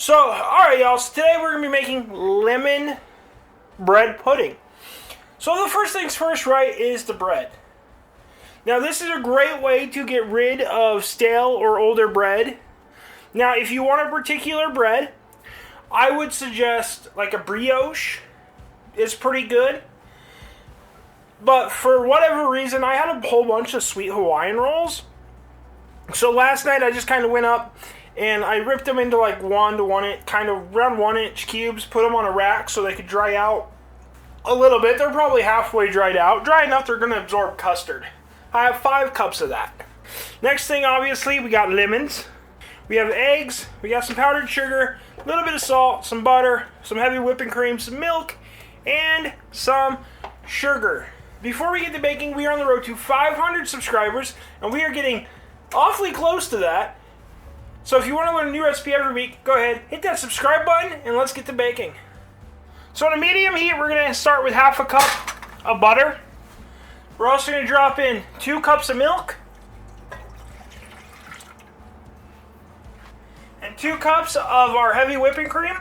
So, alright y'all, so today we're going to be making lemon bread pudding. So the first things first, right, is the bread. Now this is a great way to get rid of stale or older bread. Now if you want a particular bread, I would suggest like a brioche. It's pretty good. But for whatever reason, I had a whole bunch of sweet Hawaiian rolls. So last night I just kind of went up and I ripped them into like around 1 inch cubes, put them on a rack so they could dry out a little bit. They're probably halfway dried out. Dry enough they're going to absorb custard. I have 5 cups of that. Next thing, obviously, we got lemons. We have eggs. We got some powdered sugar, a little bit of salt, some butter, some heavy whipping cream, some milk, and some sugar. Before we get to baking, we are on the road to 500 subscribers, and we are getting awfully close to that. So if you want to learn a new recipe every week, go ahead, hit that subscribe button, and let's get to baking. So on a medium heat, we're going to start with half a cup of butter. We're also going to drop in 2 cups of milk. And 2 cups of our heavy whipping cream.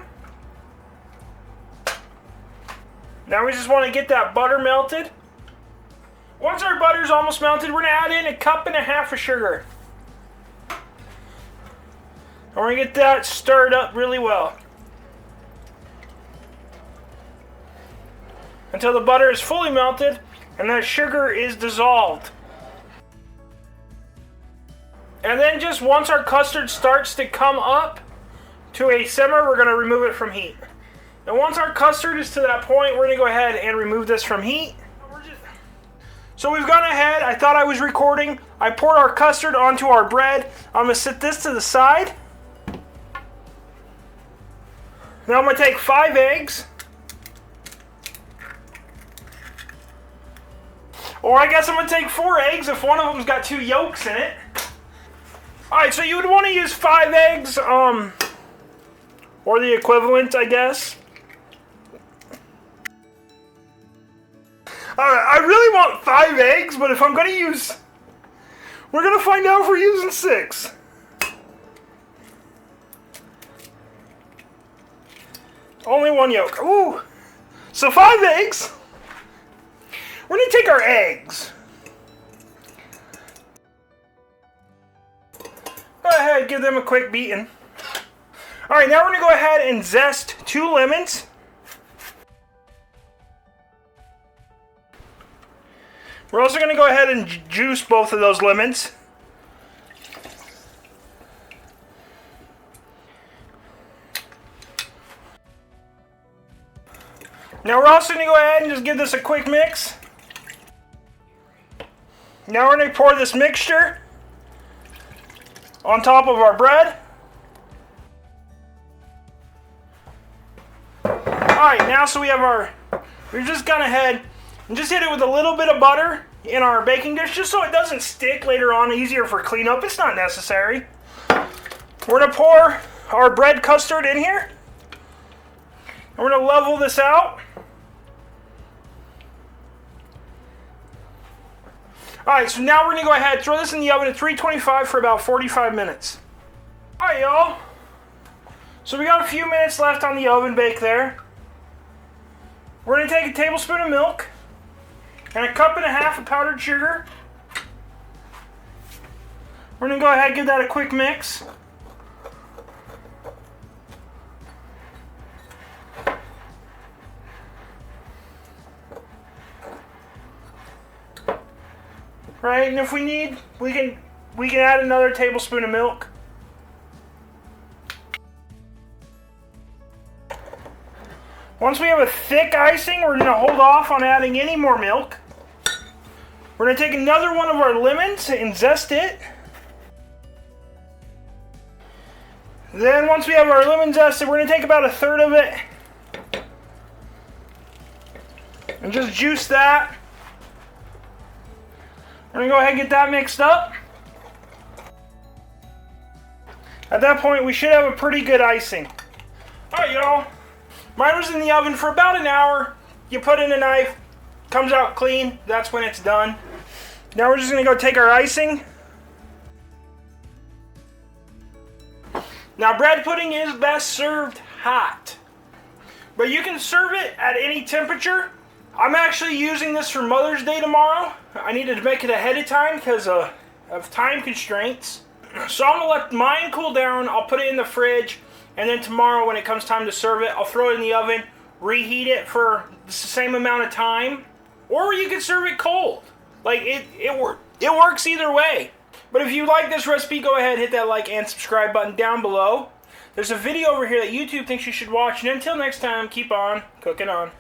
Now we just want to get that butter melted. Once our butter's almost melted, we're going to add in 1.5 cups of sugar. And we're going to get that stirred up really well until the butter is fully melted and that sugar is dissolved. And then just once our custard starts to come up to a simmer, we're going to remove it from heat. And once our custard is to that point, we're going to go ahead and remove this from heat. So we've gone ahead, I thought I was recording, I poured our custard onto our bread. I'm going to set this to the side. Now I'm going to take 5 eggs. Or I guess I'm going to take 4 eggs if one of them's got 2 yolks in it. Alright, so you would want to use 5 eggs, or the equivalent, I guess. I really want 5 eggs, but if I'm going to use... We're going to find out if we're using 6. Only 1 yolk. Ooh! So 5 eggs. We're going to take our eggs. Go ahead, give them a quick beating. Alright, now we're going to go ahead and zest 2 lemons. We're also going to go ahead and juice both of those lemons. Now we're also going to go ahead and just give this a quick mix. Now we're going to pour this mixture on top of our bread. Alright, now so we've just gone ahead and just hit it with a little bit of butter in our baking dish just so it doesn't stick later on, easier for cleanup. It's not necessary. We're going to pour our bread custard in here. And we're going to level this out. Alright, so now we're going to go ahead and throw this in the oven at 325 for about 45 minutes. Alright, y'all. So we got a few minutes left on the oven bake there. We're going to take a tablespoon of milk and 1.5 cups of powdered sugar. We're going to go ahead and give that a quick mix. Right, and if we need, we can add another tablespoon of milk. Once we have a thick icing, we're going to hold off on adding any more milk. We're going to take another one of our lemons and zest it. Then once we have our lemon zested, we're going to take about 1/3 of it and just juice that. We're going to go ahead and get that mixed up. At that point, we should have a pretty good icing. Alright, y'all. Mine was in the oven for about an hour. You put in a knife, comes out clean. That's when it's done. Now we're just going to go take our icing. Now, bread pudding is best served hot, but you can serve it at any temperature. I'm actually using this for Mother's Day tomorrow. I needed to make it ahead of time because of time constraints. So I'm going to let mine cool down. I'll put it in the fridge, and then tomorrow when it comes time to serve it, I'll throw it in the oven, reheat it for the same amount of time, or you can serve it cold. Like, it works either way. But if you like this recipe, go ahead, hit that like and subscribe button down below. There's a video over here that YouTube thinks you should watch. And until next time, keep on cooking on.